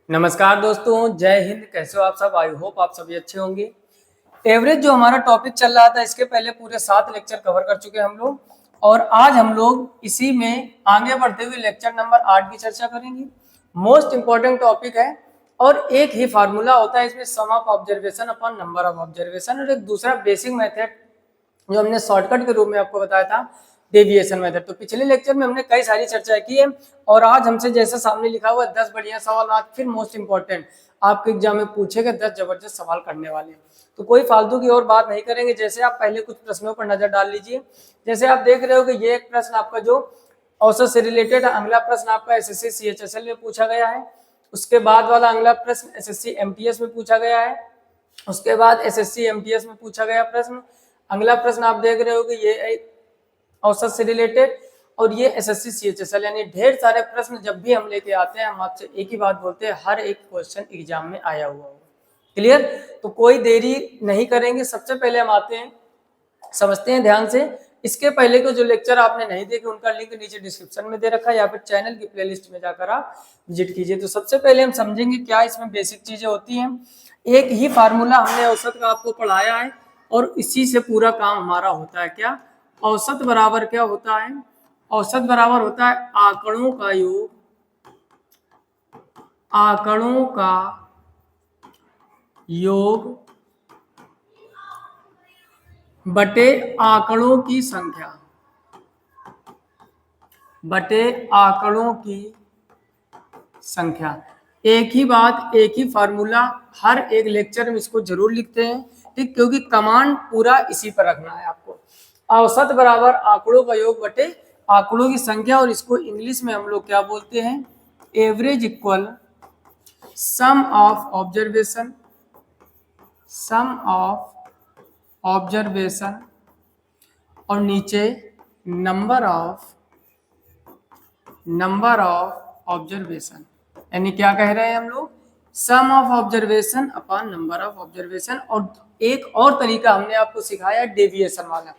नमस्कार दोस्तों, जय हिंद। कैसे हो आप सब? आई होप आप सभी अच्छे होंगे। एवरेज जो हमारा टॉपिक चल रहा था, इसके पहले पूरे 7 लेक्चर कवर कर चुके हैं हम लोग, और आज हम लोग इसी में आगे बढ़ते हुए लेक्चर नंबर 8 की चर्चा करेंगे। मोस्ट इंपॉर्टेंट टॉपिक है और एक ही फार्मूला होता है इसमें, sum of observation upon number of observation, और एक दूसरा बेसिक मेथड जो हमने शॉर्टकट के रूप में आपको बताया था, डेविएशन मेथड। तो पिछले लेक्चर में हमने कई सारी चर्चा की है, और आज हमसे जैसे सामने लिखा हुआ 10 बढ़िया सवाल, आज फिर मोस्ट इंपॉर्टेंट आपके एग्जाम में पूछे गए 10 जबरदस्त सवाल करने वाले हैं। तो कोई फालतू की और बात नहीं करेंगे। जैसे आप पहले कुछ प्रश्नों पर नजर डाल लीजिए। जैसे आप देख रहे हो कि ये एक प्रश्न आपका जो औसत से रिलेटेड है। अगला प्रश्न आपका एसएससी सीएचएसएल में पूछा गया है। उसके बाद वाला अगला प्रश्न एसएससी एमटीएस में पूछा गया है। उसके बाद एसएससी एमटीएस में पूछा गया प्रश्न। अगला प्रश्न आप देख रहे हो कि ये औसत से रिलेटेड, और ये एसएससी सीएचएसएल। यानी ढेर सारे प्रश्न जब भी हम लेके आते हैं, हम आपसे एक ही बात बोलते हैं, हर एक क्वेश्चन एग्जाम में आया हुआ होगा। क्लियर? तो कोई देरी नहीं करेंगे, सबसे पहले हम आते हैं, समझते हैं ध्यान से। इसके पहले के जो लेक्चर आपने नहीं देखे, उनका लिंक नीचे डिस्क्रिप्शन में दे रखा है, या फिर चैनल की प्लेलिस्ट में जाकर आप विजिट कीजिए। तो सबसे पहले हम समझेंगे क्या इसमें बेसिक चीजें होती हैं। एक ही फार्मूला हमने औसत का आपको पढ़ाया है, और इसी से पूरा काम हमारा होता है। क्या? औसत बराबर क्या होता है? औसत बराबर होता है आंकड़ों का योग, आंकड़ों का योग बटे आंकड़ों की संख्या, बटे आंकड़ों की संख्या। एक ही बात, एक ही फार्मूला, हर एक लेक्चर में इसको जरूर लिखते हैं, ठीक? क्योंकि कमांड पूरा इसी पर रखना है आपको। औसत बराबर आंकड़ों का योग बटे आंकड़ों की संख्या, और इसको इंग्लिश में हम लोग क्या बोलते हैं? Average equal sum of observation, sum of observation, और नीचे नंबर ऑफ ऑब्जर्वेशन। यानी क्या कह रहे हैं हम लोग? Sum of observation upon number of observation. और एक और तरीका हमने आपको सिखाया डेविएशन वाला।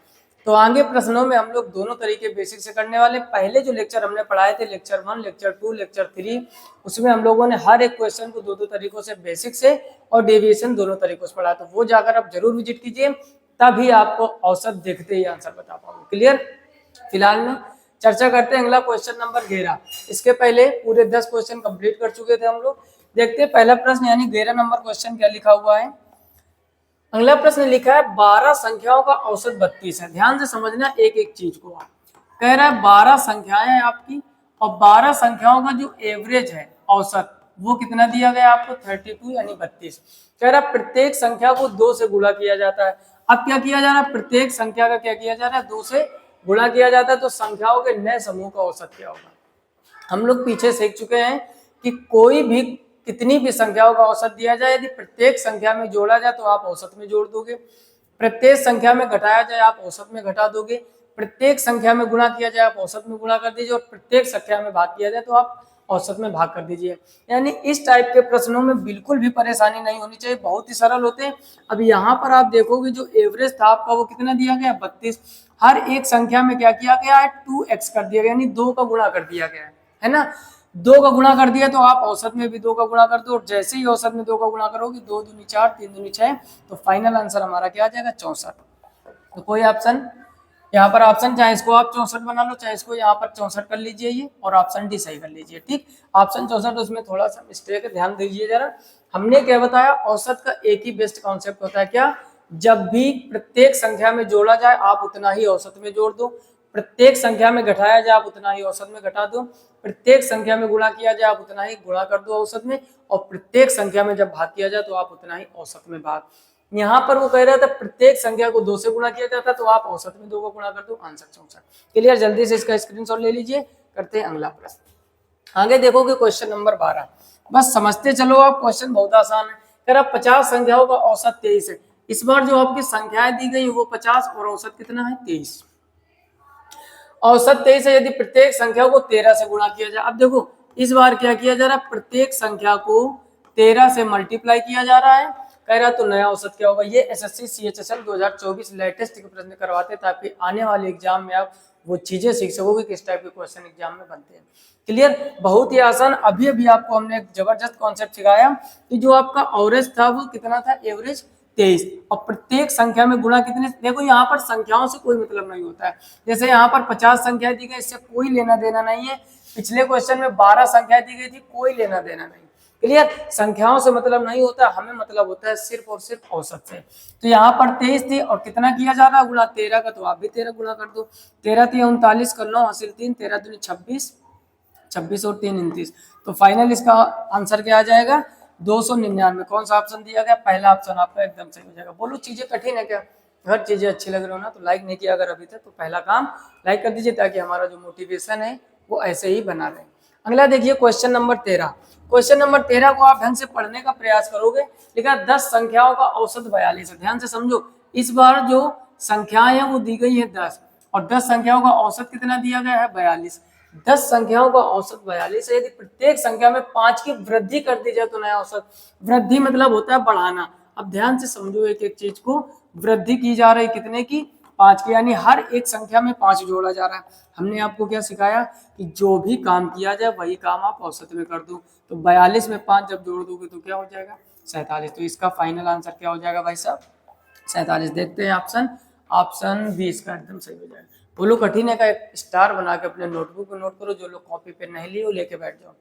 तो आगे प्रश्नों में हम लोग दोनों तरीके बेसिक से करने वाले। पहले जो लेक्चर हमने पढ़ाए थे, लेक्चर 1, लेक्चर 2, लेक्चर 3, उसमें हम लोगों ने हर एक क्वेश्चन को दो तरीकों से, बेसिक से और डेविएशन दोनों तरीकों से पढ़ा। तो वो जाकर आप जरूर विजिट कीजिए, तभी आपको औसत देखते ही आंसर बता पाओगे। क्लियर? फिलहाल में चर्चा करते हैं अगला क्वेश्चन नंबर 11। इसके पहले पूरे 10 क्वेश्चन कंप्लीट कर चुके थे हम लोग। देखते हैं पहला प्रश्न, यानी 11 नंबर क्वेश्चन क्या लिखा हुआ है। अगला प्रश्न लिखा है 12 संख्याओं का औसत 32 है। ध्यान से समझना एक एक चीज को। कह रहा है 12 संख्याएं हैं आपकी, और 12 संख्याओं का जो एवरेज है, औसत, वो कितना दिया गया आपको? 32 यानी 32। कह रहा है प्रत्येक संख्या को 2 से गुणा किया जाता है। अब क्या किया जा रहा है? प्रत्येक संख्या का क्या किया जा रहा है? 2 से गुणा किया जाता है। तो संख्याओं के नए समूह का औसत क्या होगा? हम लोग पीछे सीख चुके हैं कि कोई भी, कितनी भी संख्याओं का औसत दिया जाए, यदि प्रत्येक संख्या में जोड़ा जाए तो आप औसत में जोड़ दोगे, प्रत्येक संख्या में घटाया जाए आप औसत में घटा दोगे, प्रत्येक संख्या में गुणा किया जाए आप औसत में गुणा कर दीजिए, और प्रत्येक संख्या में भाग किया जाए तो आप औसत में भाग कर दीजिए। यानी इस टाइप के प्रश्नों में बिल्कुल भी परेशानी नहीं होनी चाहिए, बहुत ही सरल होते हैं। अब यहाँ पर आप देखोगे जो एवरेज था आपका, वो कितना दिया गया? 32। हर एक संख्या में क्या किया गया है? 2x कर दिया गया, यानी 2 का गुणा कर दिया गया है ना। 2 का गुणा कर दिया तो आप औसत में भी 2 का गुणा कर दो, और जैसे ही औसत में 2 का गुणा करोगे, 2 दूनी 4, 3 दूनी 6, तो फाइनल आंसर हमारा क्या आ जाएगा? 64। तो कोई ऑप्शन यहाँ पर, ऑप्शन चाहे इसको आप 64 बना लो, चाहे इसको यहाँ पर 64 कर लीजिए ये, और ऑप्शन डी सही कर लीजिए। ठीक, ऑप्शन 64, उसमें थोड़ा सा मिस्टेक है, ध्यान दीजिए जरा। हमने क्या बताया? औसत का एक ही बेस्ट कॉन्सेप्ट होता है, क्या? जब भी प्रत्येक संख्या में जोड़ा जाए आप उतना ही औसत में जोड़ दो, प्रत्येक संख्या में घटाया जाए आप उतना ही औसत में घटा दो, प्रत्येक संख्या में गुणा किया जाए आप उतना ही गुणा कर दो औसत में, और प्रत्येक संख्या में जब भाग किया जाए तो आप उतना ही औसत में भाग। यहाँ पर वो कह रहा था प्रत्येक संख्या को 2 से गुणा किया जाता, तो आप औसत में 2 को गुणा कर दो, आंसर 64। क्लियर? जल्दी से इसका स्क्रीनशॉट ले लीजिए। करते हैं अगला प्रश्न। आगे देखोगे क्वेश्चन नंबर 12, बस समझते चलो आप, क्वेश्चन बहुत आसान है। कह रहा 50 संख्याओं का औसत 23 है। इस बार जो आपकी संख्याएं दी गई वो 50, और औसत कितना है? 23। औसत 23 है, यदि प्रत्येक संख्या को 13 से गुणा किया जाए। अब देखो इस बार क्या किया जा रहा है? प्रत्येक संख्या को 13 से मल्टीप्लाई किया जा रहा है। कह रहा तो नया औसत क्या होगा? ये एसएससी सीएचएसएल 2024 लेटेस्ट के प्रश्न करवाते, ताकि आने वाले एग्जाम में आप वो चीजें सीख सकोगे किस टाइप के क्वेश्चन एग्जाम में बनते हैं। क्लियर, बहुत ही आसान। अभी अभी आपको हमने एक जबरदस्त कॉन्सेप्ट सिखाया कि जो आपका एवरेज था वो कितना था, एवरेज 23, और प्रत्येक संख्या में गुणा कितने। देखो यहाँ पर संख्याओं से कोई मतलब नहीं होता है। जैसे यहाँ पर 50 संख्या दी गई, इससे कोई लेना देना नहीं है। पिछले क्वेश्चन में 12 संख्या दी गई थी, कोई लेना देना नहीं। क्लियर, संख्याओं से मतलब नहीं होता, हमें मतलब होता है सिर्फ और सिर्फ औसत से। तो यहाँ पर 23 थी और कितना किया जा रहा है गुणा 13 का, तो आप भी 13 गुणा कर दो। 13 थी 39 कर लो, हासिल 3, 13 दूनी 26, 26 और 3 29। तो फाइनल इसका आंसर क्या आ जाएगा, 299। कौन सा ऑप्शन दिया गया, पहला ऑप्शन आपका एकदम सही हो जाएगा। बोलो चीजें कठिन है क्या, हर चीजें अच्छी लग रही हो ना, तो लाइक नहीं किया अगर अभी तक तो पहला काम लाइक कर दीजिए, ताकि हमारा जो मोटिवेशन है वो ऐसे ही बना रहे। अगला देखिए क्वेश्चन नंबर 13। क्वेश्चन नंबर 13 को आप ढंग से पढ़ने का प्रयास करोगे। लिखा 10 संख्याओं का औसत 42 है। ध्यान से समझो, इस बार जो संख्याएं हैं वो दी गई है 10, और 10 संख्याओं का औसत कितना दिया गया है, 42। 10 संख्याओं का औसत 42 है। यदि प्रत्येक संख्या में 5 की वृद्धि कर दी जाए तो नया औसत, वृद्धि मतलब होता है बढ़ाना। अब ध्यान से समझो एक एक चीज को, वृद्धि की जा रही कितने की, 5 की, यानी हर एक संख्या में 5 जोड़ा जा रहा है। हमने आपको क्या सिखाया कि जो भी काम किया जाए वही काम आप औसत में कर दो। तो 42 में 5 जब जोड़ दोगे तो क्या हो जाएगा, 47। तो इसका फाइनल आंसर क्या हो जाएगा भाई साहब, 47। देखते हैं ऑप्शन, ऑप्शन 20 का एकदम सही हो जाएगा। बोलो कठिन है का एक स्टार बना के अपने नोटबुक में नोट करो। जो लोग कॉपी पे नहीं लिए वो लेके बैठ जाओ।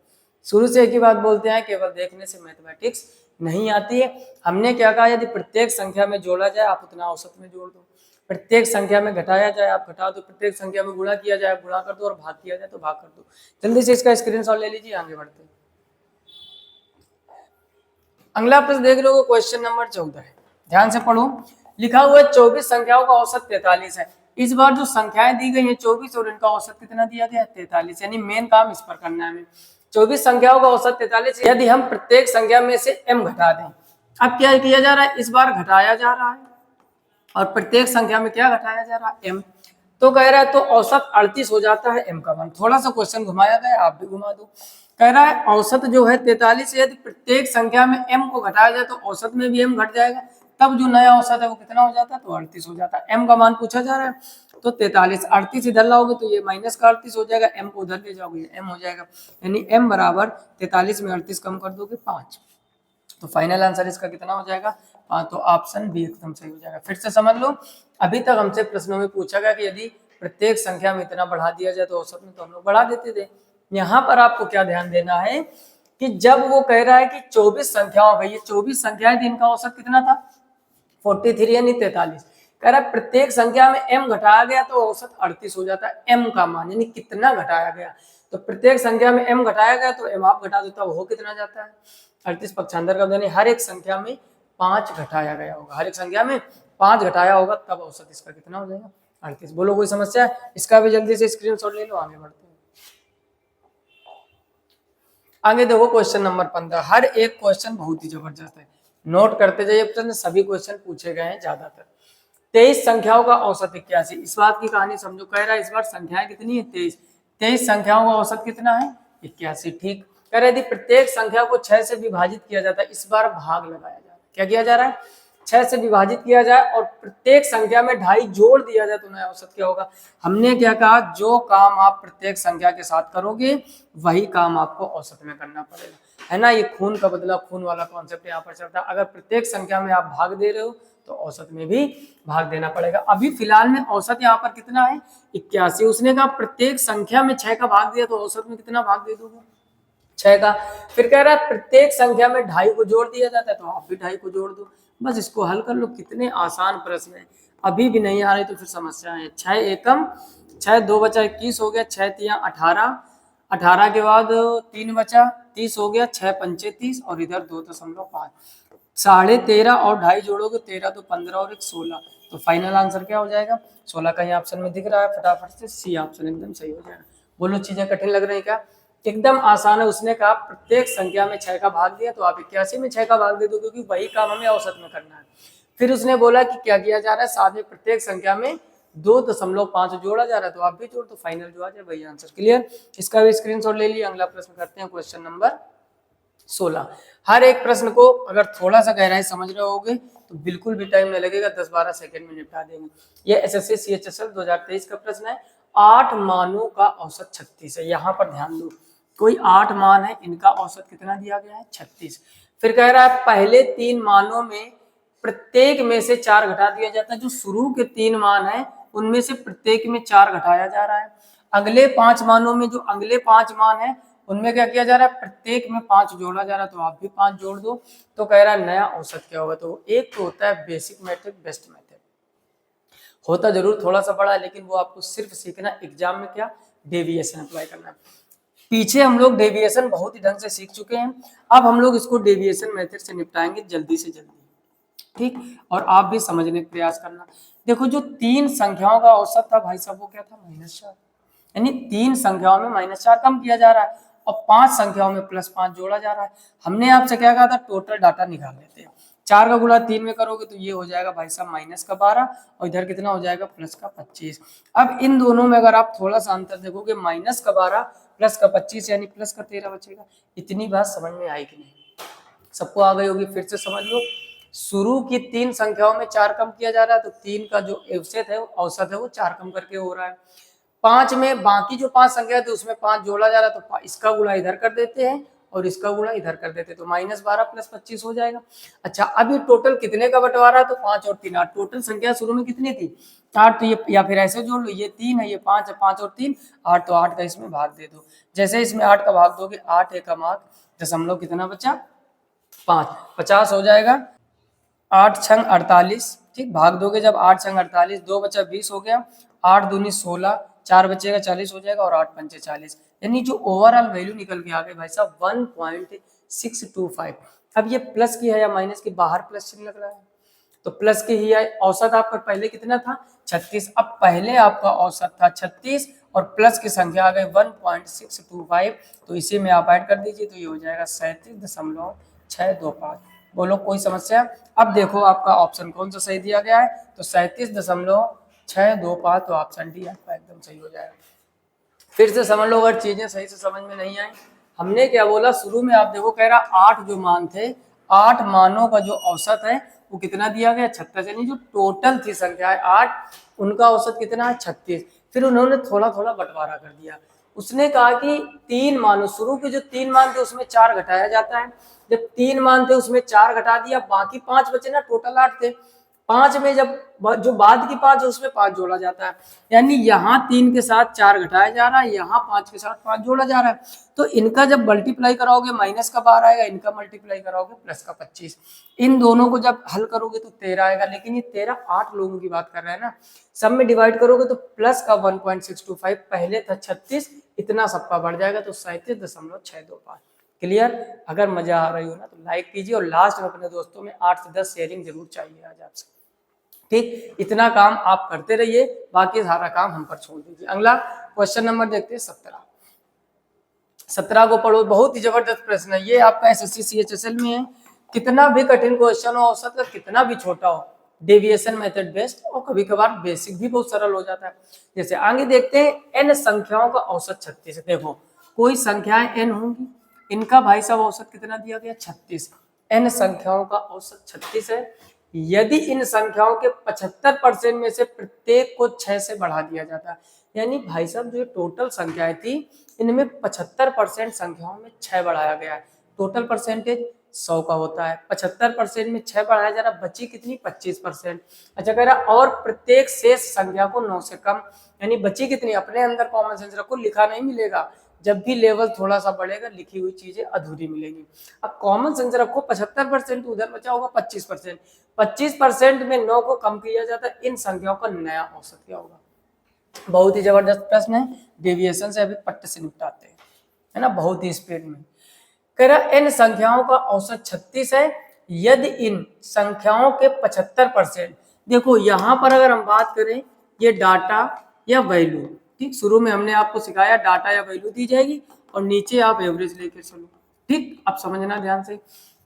शुरू से एक ही बात बोलते हैं, केवल देखने से मैथमेटिक्स नहीं आती है। हमने क्या कहा, यदि प्रत्येक संख्या में जोड़ा जाए आप उतना औसत में जोड़ दो, प्रत्येक संख्या में घटाया जाए आप घटा दो, प्रत्येक संख्या में गुणा किया जाए गुणा कर दो, और भाग किया जाए तो भाग कर दो। जल्दी से इसका स्क्रीनशॉट ले लीजिए, आगे बढ़ते हैं। अगला प्रश्न देख लो, क्वेश्चन नंबर 14 है, ध्यान से पढ़ो। लिखा हुआ है 24 संख्याओं का औसत 43 है। इस बार जो संख्याएं दी गई हैं 24 और इनका औसत कितना दिया गया है, 43। यानी मेन काम इस पर करना है हमें। 24 संख्याओं का औसत 43। यदि हम प्रत्येक संख्या में से m घटा दें, अब क्या किया जा रहा है, इस बार घटाया जा रहा है, और प्रत्येक संख्या में क्या घटाया जा रहा है, m। तो कह रहा है तो औसत 38 हो जाता है m का मान। थोड़ा सा क्वेश्चन घुमाया गया, आप भी घुमा दो। कह रहा है औसत जो है 43, यदि प्रत्येक संख्या में m को घटाया जाए तो औसत में भी m घट जाएगा, तब जो नया औसत है वो कितना हो जाता है, तो 38 हो जाता है। m का मान पूछा जा रहा है, तो 43, 38 इधर लाओगे तो ये माइनस का 38 हो जाएगा, m को उधर ले जाओगे m हो जाएगा। यानी m बराबर 43 में 38 कम कर दोगे 5। तो फाइनल आंसर इसका कितना हो जाएगा, 5। तो ऑप्शन बी एकदम सही हो जाएगा। फिर से समझ लो, अभी तक हमसे प्रश्नों में पूछा गया कि यदि प्रत्येक संख्या में इतना बढ़ा दिया जाए तो औसत में, तो हम लोग बढ़ा देते थे। यहाँ पर आपको क्या ध्यान देना है कि जब वो कह रहा है कि 24 संख्याओं, भाई ये 24 संख्याएं थी, इनका औसत कितना था, 43 यानी 43। कह रहा है प्रत्येक संख्या में m घटाया गया तो औसत 38 हो जाता है। m का मान यानी कितना घटाया गया, तो प्रत्येक संख्या में m घटाया गया तो m आप घटा दो, तब हो कितना जाता है, 38 पक्षांतर का, यानी हर एक संख्या में 5 घटाया गया होगा, हर एक संख्या में 5 घटाया होगा, तब औसत इसका कितना हो जाएगा, 38। बोलो कोई समस्या है, इसका भी जल्दी से स्क्रीनशॉट ले लो, आगे बढ़ते हैं। आगे देखो क्वेश्चन नंबर 15। हर एक क्वेश्चन बहुत ही जबरदस्त है, नोट करते जाइए प्रश्न, सभी क्वेश्चन पूछे गए हैं ज्यादातर। 23 संख्याओं का औसत 81। इस बात की कहानी समझो, कह रहा है इस बार संख्याएं कितनी है, 23। 23 संख्याओं का औसत कितना है, 81। ठीक, कह रहे यदि प्रत्येक संख्या को 6 से विभाजित किया जाता है, इस बार भाग लगाया जा रहा है, क्या किया जा रहा है, 6 से विभाजित किया जाए और प्रत्येक संख्या में 2.5 जोड़ दिया जाए तो नया औसत क्या होगा। हमने क्या कहा, जो काम आप प्रत्येक संख्या के साथ करोगे वही काम आपको औसत में करना पड़ेगा, है ना। ये खून का बदला खून वाला कॉन्सेप्ट यहाँ पर चलता है। अगर प्रत्येक संख्या में आप भाग दे रहे हो तो औसत में भी भाग देना पड़ेगा। अभी फिलहाल में औसत यहाँ पर कितना है, 81। उसने कहा प्रत्येक संख्या में 6 का भाग दिया तो औसत में कितना भाग दे दोगे, 6 का। फिर कह रहा है प्रत्येक संख्या में 2.5 को जोड़ दिया जाता है, तो आप भी 2.5 को जोड़ दो। बस इसको हल कर लो। कितने आसान प्रश्न है, अभी भी नहीं आ रही तो फिर समस्या है। 6 एकम 6, 2 बचा 21 हो गया, 6 तिया 18, 18 के बाद 3 बचा 30 हो गया, 6 पंचे 30 और इधर 2.5, 13.5 और 2.5 जोड़ोगे 13 तो 15 और 1 16। तो फाइनल आंसर क्या हो जाएगा, 16 कहीं ऑप्शन में दिख रहा है, फटाफट से सी ऑप्शन एकदम सही हो जाएगा। बोलो चीजें कठिन लग रही क्या, एकदम आसान है। उसने कहा प्रत्येक संख्या में 6 का भाग दिया तो आप 81 में 6 का भाग दे दो, क्योंकि वही काम हमें औसत में करना है। फिर उसने बोला कि क्या किया जा रहा है, साथ में प्रत्येक संख्या में 2.5 जोड़ा जा रहा है, तो आप भी जोड़, तो फाइनल जो आ जाए वही आंसर। क्लियर, इसका भी स्क्रीनशॉट ले लिया। अगला प्रश्न करते हैं, क्वेश्चन नंबर 16। हर एक प्रश्न को अगर थोड़ा सा गहराई समझ रहे होगे तो बिल्कुल भी टाइम नहीं लगेगा, 10-12 सेकंड में निपटा देंगे। ये एसएससी CHSL 2023 का प्रश्न है 8 मानों का औसत 36 है। यहाँ पर ध्यान दो, कोई 8 मान है, इनका औसत कितना दिया गया है 36। फिर कह रहा है पहले 3 मानों में प्रत्येक में से 4 घटा दिया जाता है। जो शुरू के 3 मान है उनमें से प्रत्येक में 4 घटाया जा रहा है। अगले 5 मानों में जो अगले 5 मान है उनमें क्या किया जा रहा है, प्रत्येक में 5 जोड़ा जा रहा है, तो आप भी 5 जोड़ दो। तो कह रहा है नया औसत क्या होगा, तो एक तो होता है बेसिक मेथड, बेस्ट मेथड, होता जरूर थोड़ा सा बड़ा है, लेकिन वो आपको सिर्फ सीखना एग्जाम में क्या, डेविएशन अप्लाई करना है। पीछे हम लोग डेविएशन बहुत ही ढंग से सीख चुके हैं, अब हम लोग इसको डेविएशन मेथड से निपटाएंगे जल्दी से जल्दी, ठीक। और आप भी समझने का प्रयास करना। देखो जो 3 संख्याओं का औसत था भाई साहब वो क्या था, -4, यानी 3 संख्याओं में -4 कम किया जा रहा है और 5 संख्याओं में +5 जोड़ा जा रहा है। हमने आपसे क्या कहा था, टोटल डाटा निकाल लेते हैं। 4 का गुणा 3 में करोगे तो ये हो जाएगा भाई साहब -12 और इधर कितना हो जाएगा +25। अब इन दोनों में अगर आप थोड़ा सा अंतर देखोगे, -12 +25 यानी +13 बचेगा। इतनी बात समझ में आई कि नहीं, सबको आ गई होगी, फिर से समझ लो। शुरू की 3 संख्याओं में 4 कम किया जा रहा है, तो 3 का जो औसत है वो 4 कम करके हो रहा है। 5 में बाकी जो 5 संख्या थी उसमें 5 जोड़ा जा रहा है, तो इसका गुणा इधर कर देते हैं और इसका गुणा इधर कर देते हैं, तो -12 +25 हो जाएगा। अच्छा, अब ये टोटल कितने का बंटवारा है, तो 5 और 3 8। टोटल संख्या शुरू में कितनी थी 8, तो ये या फिर ऐसे जोड़ लो, ये 3 है, ये 5 है, 5 और 3 8, तो 8 का इसमें भाग दे दो। जैसे इसमें 8 का भाग दोगे, 8 एकम 8 दशमलव कितना बचा 5, 50 हो जाएगा। 8 छंग 48, ठीक, भाग दोगे जब 8 छंग 48, 2 बचा 20 हो गया, 8 दूनी 16, 4 बचेगा 40 हो जाएगा और 8 पंचे 40, यानी जो ओवरऑल वैल्यू निकल के आ गई भाई साहब 1.625। अब ये प्लस की है या माइनस की, बाहर प्लस चिन्ह लग रहा है तो प्लस की ही है। औसत आपका पहले कितना था 36, अब पहले आपका औसत था 36 और प्लस की संख्या आ गई 1.625, तो इसी में आप ऐड कर दीजिए तो ये हो जाएगा 37.625। बोलो कोई समस्या। अब देखो आपका ऑप्शन कौन सा सही दिया गया है, तो 37.625, तो ऑप्शन डी आपका एकदम सही हो जाएगा। फिर से समझ लो अगर चीजें सही से समझ में नहीं आई, हमने क्या बोला शुरू में, आप देखो कह रहा 8 जो मान थे, 8 मानों का जो औसत है वो कितना दिया गया 36, यानी जो टोटल थी संख्या 8 उनका औसत कितना है 36। फिर उन्होंने थोड़ा थोड़ा बंटवारा कर दिया, उसने कहा कि 3 मानों, शुरू के जो 3 मान थे उसमें 4 घटाया जाता है, जब 3 मान थे उसमें 4 घटा दिया, बाकी 5 बचे ना, टोटल 8 थे, 5 में जब जो बाद की 5 है उसमें 5 जोड़ा जाता है, यानी यहाँ 3 के साथ 4 घटाया जा रहा है, यहाँ 5 के साथ 5 जोड़ा जा रहा है, तो इनका जब मल्टीप्लाई कराओगे माइनस का 12 आएगा, इनका मल्टीप्लाई कराओगे प्लस का 25, इन दोनों को जब हल करोगे तो 13 आएगा, लेकिन ये 13 8 लोगों की बात कर रहे हैं ना, सब में डिवाइड करोगे तो प्लस का 1.625, पहले था 36, इतना सबका बढ़ जाएगा तो 37.625। क्लियर। अगर मजा आ रही हो ना तो लाइक कीजिए और लास्ट में अपने दोस्तों में 8 से 10 शेयरिंग जरूर चाहिए आज आपसे, ठीक। इतना काम आप करते रहिए, बाकी सारा काम हम पर छोड़ दीजिए। अगला क्वेश्चन नंबर देखते हैं 17 को पढ़ो, बहुत ही जबरदस्त प्रश्न है ये, आपका एसएससी सीएचएसएल में है। कितना भी कठिन क्वेश्चन हो, औसत का कितना भी छोटा हो, डेविएशन मेथड बेस्ट, और कभी कभार बेसिक भी बहुत सरल हो जाता है। जैसे आगे देखते हैं, एन संख्याओं का औसत 36 है। देखो कोई संख्याएं एन होंगी, इनका भाई साहब औसत कितना दिया गया 36, एन संख्याओं का औसत 36 है। यदि इन संख्याओं के 75% में से प्रत्येक को 6 से बढ़ा दिया जाता है, यानी भाई साहब जो टोटल संख्याएं थी इनमें 75% संख्याओं में 6 बढ़ाया गया है, टोटल परसेंटेज 100 का होता है, 75% में 6 बढ़ाया जा रहा, बची कितनी 25%। अच्छा कह रहा और प्रत्येक शेष संख्या को 9 से कम, यानी बची कितनी, अपने अंदर कॉमन सेंस रखो, लिखा नहीं मिलेगा, जब भी लेवल थोड़ा सा बढ़ेगा लिखी हुई चीजें अधूरी मिलेगी। अब कॉमन सेंस रखो, 75% उधर बचा होगा 25%, 25% में 9 को कम किया जाता है, इन संख्याओं का नया औसत क्या होगा। बहुत ही जबरदस्त प्रश्न है, डेविएशन से अभी पट्टे से निपटाते हैं, है ना, बहुत ही स्पीड में। कह रहा इन संख्याओं का औसत 36 है, यदि इन संख्याओं के 75%, देखो यहां पर अगर हम बात करें ये डाटा या वैल्यू, ठीक, शुरू में हमने आपको सिखाया डाटा या वैल्यू दी जाएगी और नीचे आप एवरेज लेके चलो, ठीक। अब समझना ध्यान से,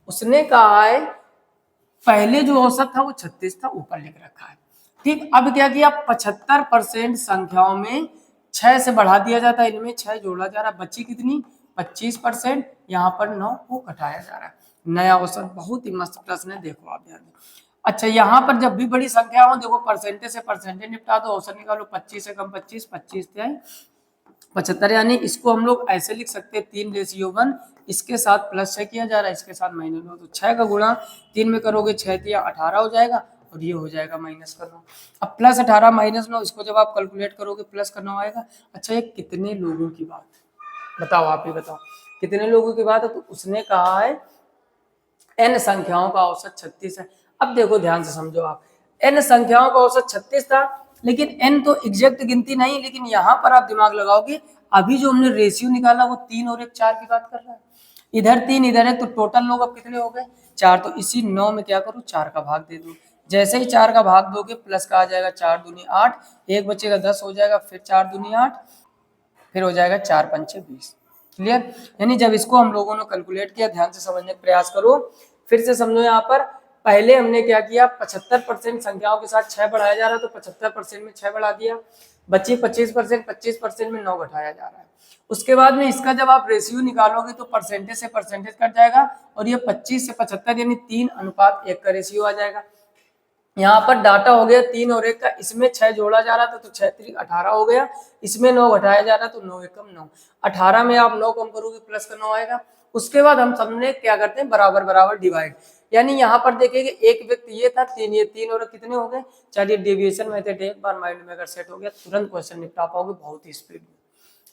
उसने कहा है पहले जो औसत था वो 36 था, ऊपर लिख रखा है, ठीक। अब क्या किया, 75% संख्याओं में 6 से बढ़ा दिया जाता है, इनमें 6 जोड़ा जा रहा है, बची कितनी 25%, यहाँ पर 9 को घटाया जा रहा है, नया औसत। बहुत ही मस्त प्रश्न है, देखो आप ध्यान दें। अच्छा, यहाँ पर जब भी बड़ी संख्या हो, देखो परसेंटेज से परसेंटेज निपटा दो, औसत निकालो, 25 से कम 25, 25 75, यानी इसको हम लोग ऐसे लिख सकते हैं 3:1, इसके साथ प्लस 6 किया जा रहा है, इसके साथ माइनस 9, तो 6 का गुणा 3 में करोगे 6 या 18 हो जाएगा, और ये हो जाएगा माइनस का 9। अब प्लस 18 माइनस 9, इसको जब आप कैलकुलेट करोगे प्लस का 9 आएगा। अच्छा, ये कितने लोगों की बात है, बताओ, आप ही बताओ कितने लोगों की बात है। तो उसने कहा है n संख्याओं का औसत 36 है। अब देखो ध्यान से समझो आप, n संख्याओं का औसत 36 था, लेकिन n तो एग्जैक्ट गिनती नहीं, लेकिन यहाँ पर आप दिमाग लगाओगे, अभी जो हमने रेशियो निकाला वो 3 और 1 4 की बात कर रहा है, इधर 3 इधर है, तो टोटल लोग अब कितने हो गए 4। तो इसी 9 में क्या करूँ, 4 का भाग दे दो। जैसे ही 4 का भाग दोगे प्लस का आ जाएगा 4 दूनी 8, एक बचेगा 10 हो जाएगा, फिर 4 दूनी 8, फिर हो जाएगा 4 पंचे 20। क्लियर? यानी जब इसको हम लोगों ने कैलकुलेट किया, ध्यान से समझने का प्रयास करो, फिर से समझो। यहाँ पर पहले हमने क्या किया, 75% संख्याओं के साथ 6 बढ़ाया जा रहा है, तो 75% में 6 बढ़ा दिया, बची 25%, 25% में 9 घटाया जा रहा है। उसके बाद में इसका जब आप रेशियो निकालोगे तो परसेंटेज से परसेंटेज कट जाएगा, और ये 25 से 75 यानी 3:1 का रेशियो आ जाएगा। यहाँ पर डाटा हो गया 3 और 1 का, इसमें 6 जोड़ा जा रहा था तो 6 3 18 हो गया, इसमें 9 घटाया जा रहा तो 9 एकम 9, 18 में आप 9 कम करोगे प्लस का 9 आएगा। उसके बाद हम सबने क्या करते हैं, बराबर बराबर डिवाइड, यानी यहाँ पर देखेंगे एक व्यक्ति ये था, 3 ये 3 और कितने हो गए। चलिए डेविएशन मेथड एक बार माइंड में अगर सेट हो गया, तुरंत क्वेश्चन निपटा पाओगे बहुत ही स्पीड में।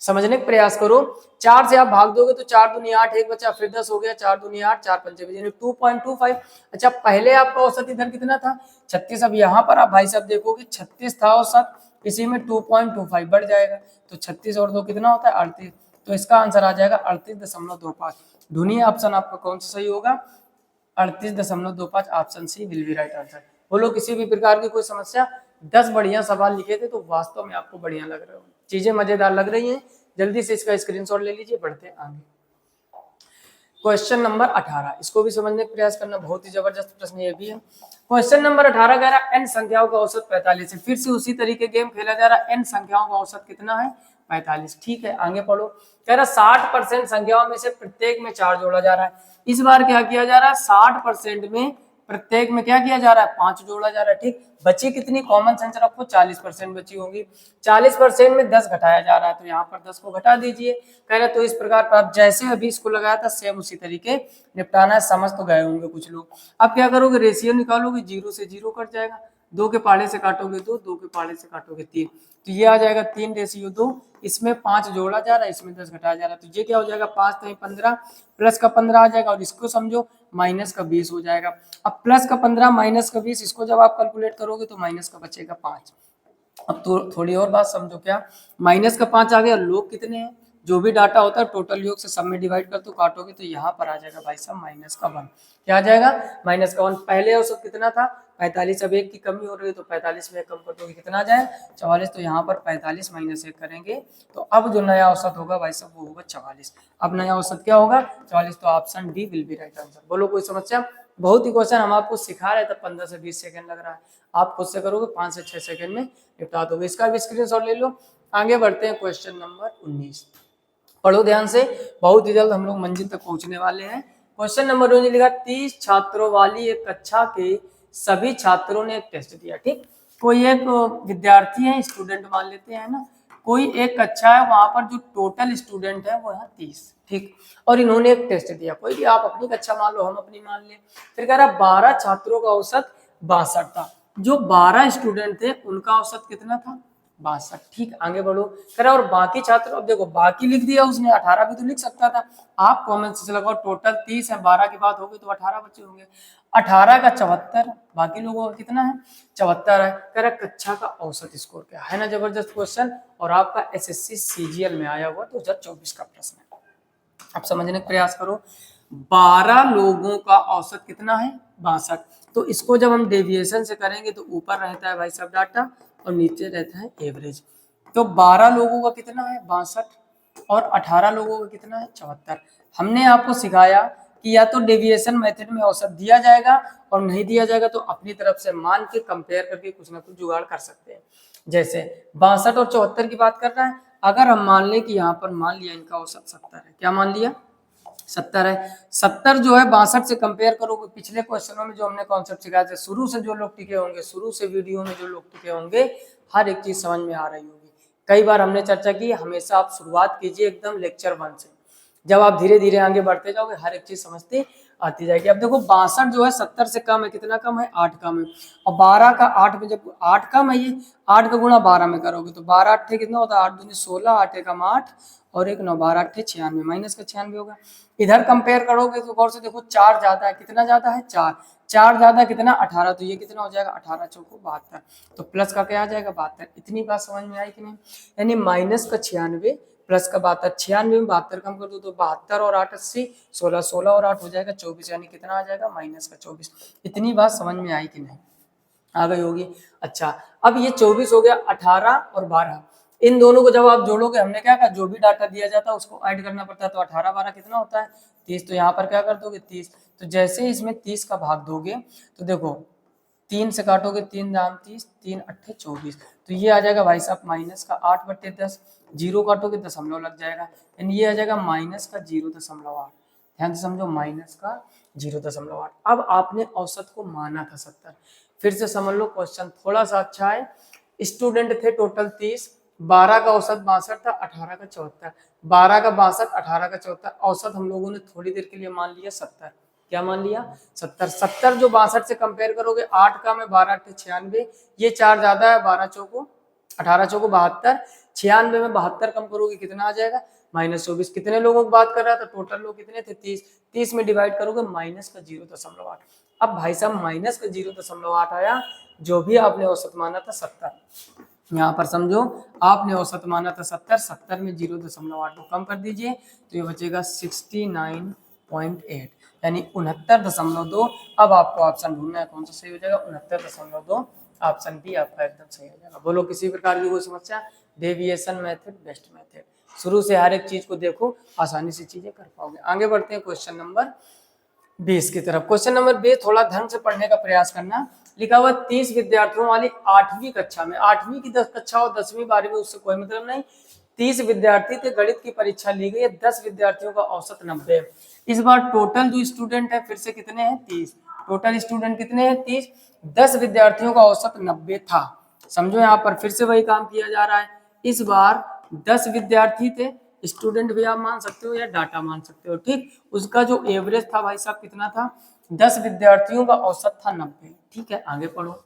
समझने का प्रयास करो, 4 से आप भाग दोगे तो 4 दूनी 8, एक बचा, फिर 10 हो गया, 4 दूनी 8, 4 पंचे 20 यानी 2.25। अच्छा, पहले आपका औसत इधर कितना था 36, अब यहाँ पर आप भाई साहब देखोगे 36 था औसत, इसी में 2.25 बढ़ जाएगा, तो 36 और 2 कितना होता है 38, तो इसका आंसर आ जाएगा 38.25। ढूंढिए ऑप्शन आपका कौन सा सही होगा, 38.25 option C will be right answer. बोलो किसी भी प्रकार की कोई समस्या, 10 बढ़िया सवाल लिखे थे तो वास्तव में आपको बढ़िया लग रहे हो, चीजें मजेदार लग रही हैं, जल्दी से इसका स्क्रीनशॉट ले लीजिए, बढ़ते आगे। क्वेश्चन नंबर 18, इसको भी समझने का प्रयास करना, बहुत ही जबरदस्त प्रश्न ये भी है। क्वेश्चन नंबर 18 कह रहा है n संख्याओं का औसत 45 है। फिर से उसी तरीके गेम खेला जा रहा है, n संख्याओं का औसत कितना है 45। ठीक है, आगे पढ़ो। कह रहा 60% संख्याओं में से प्रत्येक में 4 जोड़ा जा रहा है। इस बार क्या किया जा रहा है, 60% में प्रत्येक में क्या किया जा रहा है 5 जोड़ा जा रहा है। ठीक, बची कितनी, कॉमन सेंस रखो, 40% बची होंगी, 40% में 10 घटाया जा रहा है, तो यहाँ पर 10 को घटा दीजिए। कह रहे तो इस प्रकार पर आप जैसे अभी इसको लगाया था सेम उसी तरीके निपटाना है, समझ तो गए होंगे कुछ लोग। अब क्या करोगे, रेशियो निकालोगे, 0 से 0 कट जाएगा, 2 के पाड़े से काटोगे 2, 2 के पाड़े से काटोगे 3, तो ये आ जाएगा 3:2, इसमें 5 जोड़ा जा रहा है, इसमें 10 घटाया जा रहा है, तो ये क्या हो जाएगा 5 3 15, प्लस का 15 आ जाएगा, और इसको समझो माइनस का 20 हो जाएगा। अब प्लस का 15 माइनस का 20, इसको जब आप कैलकुलेट करोगे तो माइनस का बचेगा 5। अब तो थोड़ी और बात समझो, क्या माइनस का 5 आ गया, लोग कितने हैं, जो भी डाटा होता है टोटल योग से सब में डिवाइड कर दो, काटोगे तो यहाँ पर आ जाएगा भाई साहब माइनस का 1। क्या आ जाएगा माइनस का 1। पहले औसत कितना था 45, अब 1 की कमी हो रही है तो 45 में कम कर दोगे कितना आ जाए 44, तो यहाँ पर 45 माइनस 1 करेंगे तो अब जो नया औसत होगा भाई साहब वो होगा 44। अब नया औसत क्या होगा 44, तो option D will be right answer. बोलो कोई समस्या, बहुत ही क्वेश्चन हम आपको सिखा रहे थे, 15 से 20 सेकंड लग रहा है, आप खुद से करोगे 5 से 6 सेकंड में निपटा दोगे। इसका भी स्क्रीनशॉट ले लो। आगे बढ़ते हैं क्वेश्चन नंबर 19, पढ़ो ध्यान से, बहुत ही जल्द हम लोग मंजिल तक पहुंचने वाले हैं। क्वेश्चन नंबर 19 लिखा 30 छात्रों वाली एक कक्षा के सभी छात्रों ने एक टेस्ट दिया। ठीक, कोई एक विद्यार्थी है, स्टूडेंट मान लेते हैं ना, कोई एक कक्षा है, वहां पर जो टोटल स्टूडेंट है वो है 30। ठीक, और इन्होंने एक टेस्ट दिया, कोई भी आप अपनी कक्षा मान लो, हम अपनी मान ले। फिर कह रहा 12 छात्रों का औसत 62 था, जो 12 स्टूडेंट थे उनका औसत कितना था 62। ठीक, आगे बढ़ो। कह रहा और बाकी छात्र, अब देखो बाकी लिख दिया उसने, 18 भी तो लिख सकता था, आप कॉमन से लगाओ, टोटल 30 है, 12 की बात होगी तो 18 बच्चे होंगे, 18 का 74, बाकी लोगों का कितना है 74 है। कह रहा कक्षा का औसत स्कोर क्या है ना, जबरदस्त क्वेश्चन, और आपका एसएससी सीजीएल में आया हुआ 2024 का प्रश्न है। आप समझने का प्रयास करो, 12 लोगों का औसत कितना है 62, तो इसको जब हम डेविएशन से करेंगे तो ऊपर रहता है भाई साहब डाटा और नीचे रहता है एवरेज। तो 12 लोगों का कितना है 62 और 18 लोगों का कितना है 74। हमने आपको सिखाया कि या तो डेविएशन मेथड में औसत दिया जाएगा और नहीं दिया जाएगा तो अपनी तरफ से मान के कंपेयर करके कुछ ना कुछ जुगाड़ कर सकते हैं। जैसे 62 और 74 की बात कर रहा है, अगर हम मान लें कि यहाँ पर मान लिया इनका औसत 70 है, क्या मान लिया 70 है। 70 जो है 62 से कंपेयर करोगे, पिछले क्वेश्चनों में जो हमने कॉन्सेप्ट सिखाया था, शुरू से जो लोग टिके होंगे, शुरू से वीडियो में जो लोग टिके होंगे, हर एक चीज समझ में आ रही होगी। कई बार हमने चर्चा की, हमेशा आप शुरुआत कीजिए एकदम लेक्चर 1 से, जब आप धीरे धीरे आगे बढ़ते जाओगे हर एक चीज समझते आती जाएगी। अब देखो 62 जो है 70 से कम है, कितना कम है, 8 कम है, और 12 का 8 में, जब 8 कम है, ये 8 का गुणा 12 में करोगे तो 12 8 कितना होता है, 8 दूनी 16, 8 एकम 8 और 1 9, 12 8 96, माइनस का 96 होगा। इधर कंपेयर करोगे तो गौर से देखो 4 ज्यादा है, कितना ज्यादा है, 4, 4 ज्यादा कितना 18, तो ये कितना हो जाएगा 18 चौको 72, तो प्लस का क्या आ जाएगा 72। इतनी बात समझ में आई कि नहीं, यानी माइनस का 96 प्लस का 72, 96 में 72 कम कर दो तो 72 और 8 80, 16, 16 और 8 हो जाएगा 24, यानी कितना आ जाएगा माइनस का 24। इतनी बात समझ में आई कि नहीं, आ गई होगी। अच्छा, अब ये 24 हो गया, 18 और 12, इन दोनों को जब आप जोड़ोगे, हमने क्या कहा, जो भी डाटा दिया जाता है उसको ऐड करना पड़ता है, तो 18 12 कितना होता है 30, तो यहाँ पर क्या कर दोगे 30, तो जैसे ही इसमें 30 का भाग दोगे तो देखो 3 से काटोगे, 3 दाम 30, 3 अट्ठे 24, तो ये आ जाएगा भाई साहब माइनस का 8/10, जीरो काटोगे दशमलव लग जाएगा, यानी ये आ जाएगा माइनस का 0.8। ध्यान से समझो, माइनस का 0.8। अब आपने औसत को माना था 70, फिर से समझ लो, क्वेश्चन थोड़ा सा अच्छा है। स्टूडेंट थे टोटल 30, 12 का औसत 62 था, 18 का 74, 12 का 62, 18 का 74, औसत हम लोगों ने थोड़ी देर के लिए मान लिया 70। क्या मान लिया 70। 70 जो 62 से कंपेयर करोगे, 8 का में 12 8 96, ये 4 ज्यादा है, 12 चौको 18 चौको 72, 96 में 72 कम करोगे कितना आ जाएगा -24। कितने लोगों की बात कर रहा था, टोटल लोग कितने थे 30, 30 में डिवाइड करोगे माइनस का 0.8। अब भाई साहब माइनस का 0.8 आया, जो भी आपने औसत माना था 70, यहाँ पर समझो आपने औसत माना था 70, 70 में 0.8 को कम कर दीजिए तो ये बचेगा 69.8, यानी 69.2। अब आपको ऑप्शन ढूंढना है कौन सा सही हो जाएगा, 69.2, ऑप्शन बी आपका एकदम सही हो जाएगा। बोलो किसी प्रकार की कोई समस्या, डेविएशन मेथड बेस्ट मेथड, शुरू से हर एक चीज को देखो, आसानी से चीजें कर पाओगे। आगे बढ़ते हैं क्वेश्चन नंबर 20 की तरफ। क्वेश्चन नंबर 20 थोड़ा ढंग से पढ़ने का प्रयास करना। लिखा हुआ 30 विद्यार्थियों वाली 8वीं कक्षा में, 8वीं की 10 कक्षा और 10वीं 12वीं उससे कोई मतलब नहीं, 30 विद्यार्थी थे, गणित की परीक्षा ली गई है, 10 विद्यार्थियों का औसत 90 है। इस बार टोटल जो स्टूडेंट है फिर से कितने हैं 30, टोटल स्टूडेंट कितने हैं 30, 10 विद्यार्थियों का औसत 90 था। समझो यहाँ पर फिर से वही काम किया जा रहा है, इस बार 10 विद्यार्थी थे, स्टूडेंट भी आप मान सकते हो या डाटा मान सकते हो, ठीक। उसका जो एवरेज था भाई साहब कितना था, 10 विद्यार्थियों का औसत था 90, ठीक है। आगे पढ़ो,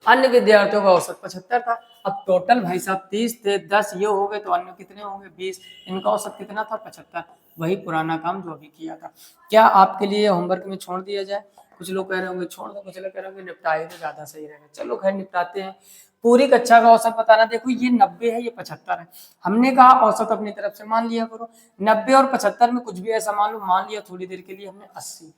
अन्य विद्यार्थियों का औसत 75 था। अब टोटल भाई साहब 30 थे, 10 ये हो गए तो अन्य कितने होंगे 20, इनका औसत कितना था 75, वही पुराना काम जो अभी किया था। क्या आपके लिए होमवर्क में छोड़ दिया जाए, कुछ लोग कह रहे होंगे छोड़ दो, कुछ लोग कह रहे होंगे निपटाए तो ज्यादा सही रहेगा, चलो खैर निपटाते हैं। पूरी कक्षा का औसत बताना, देखो ये 90 है, ये 75 है, हमने कहा औसत अपनी तरफ से मान लिया करो, 90 और 75 में कुछ भी ऐसा मान लो, मान लिया थोड़ी देर के लिए हमने 80,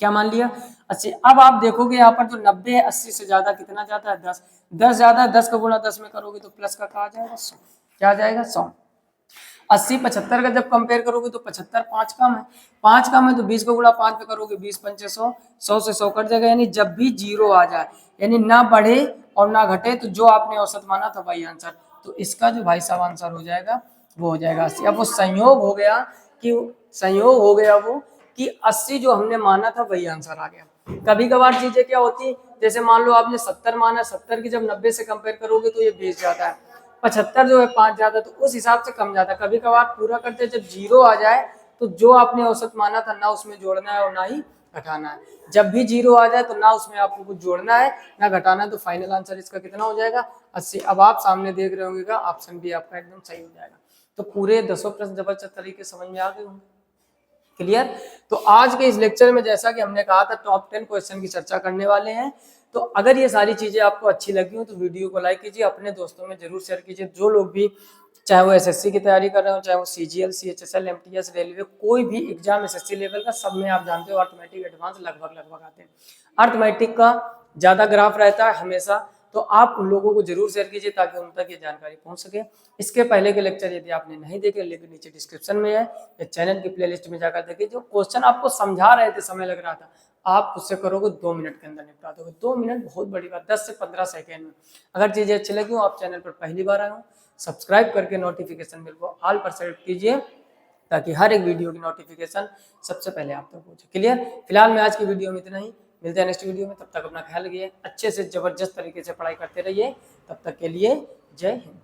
क्या मान लिया 80। अब आप देखोगे यहाँ पर जो 90 है, 80 से ज्यादा कितना जाता है 10, 10 ज्यादा है, 10 का गुणा 10 में करोगे तो प्लस का आ जाएगा 100, क्या आ जाएगा 100। 80 75 का जब कंपेयर करोगे तो 75 5 कम है, 5 कम है तो 20 का गुणा 5 पे करोगे 20 5 100, 100 से 100 कट जाएगा, यानी जब भी जीरो आ जाए, यानी ना बढ़े और ना घटे, तो जो आपने औसत माना था वही आंसर, तो इसका जो भाई साहब आंसर हो जाएगा वो हो जाएगा 80। अब वो संयोग हो गया वो कि 80 जो हमने माना था वही आंसर आ गया। कभी कभार चीजें क्या होती, जैसे मान लो आपने 70 माना, 70 की जब 90 से कंपेयर करोगे तो ये 20 जाता है, 75 जो है 5 ज्यादा, तो उस हिसाब से कम जाता है। कभी कभार पूरा करते जब जीरो आ जाए तो जो आपने औसत माना था ना उसमें जोड़ना है और ना ही घटाना है, जब भी जीरो आ जाए तो ना उसमें आपको कुछ जोड़ना है ना घटाना है, तो फाइनल आंसर इसका कितना हो जाएगा 80। अब आप सामने देख रहे होंगे ऑप्शन बी आपका एकदम सही हो जाएगा। तो पूरे 10 प्रश्न जबरदस्त तरीके समझ में आ गए होंगे, क्लियर। तो आज के इस लेक्चर में जैसा कि हमने कहा था टॉप 10 क्वेश्चन की चर्चा करने वाले हैं, तो अगर ये सारी चीजें आपको अच्छी लगी हो तो वीडियो को लाइक कीजिए, अपने दोस्तों में जरूर शेयर कीजिए। जो लोग भी चाहे वो एसएससी की तैयारी कर रहे हो, चाहे वो सीजीएल सीएचएसएल एमटीएस रेलवे कोई भी एग्जाम एसएससी लेवल का, सब में आप जानते हो अर्थमेटिक एडवांस लगभग आते हैं। अर्थमेटिक का ज्यादा ग्राफ रहता है हमेशा, तो आप उन लोगों को जरूर शेयर कीजिए ताकि उन तक ये जानकारी पहुंच सके। इसके पहले के लेक्चर यदि आपने नहीं देखे, लिंक नीचे डिस्क्रिप्शन में है या चैनल की प्लेलिस्ट में जाकर देखिए। जो क्वेश्चन आपको समझा रहे थे, समय लग रहा था, आप उससे करोगे 2 मिनट के अंदर निपटा दोगे। 2 मिनट बहुत बड़ी बात, 10 से 15 सेकेंड में। अगर चीजें अच्छी लगी हो, आप चैनल पर पहली बार आए हो, सब्सक्राइब करके नोटिफिकेशन बिल को ऑल पर सेलेक्ट कीजिए ताकि हर एक वीडियो की नोटिफिकेशन सबसे पहले आप तक पहुंचे। क्लियर? फिलहाल मैं आज की वीडियो में इतना ही, मिलते हैं नेक्स्ट वीडियो में। तब तक अपना ख्याल रखिए, अच्छे से जबरदस्त तरीके से पढ़ाई करते रहिए। तब तक के लिए जय हिंद।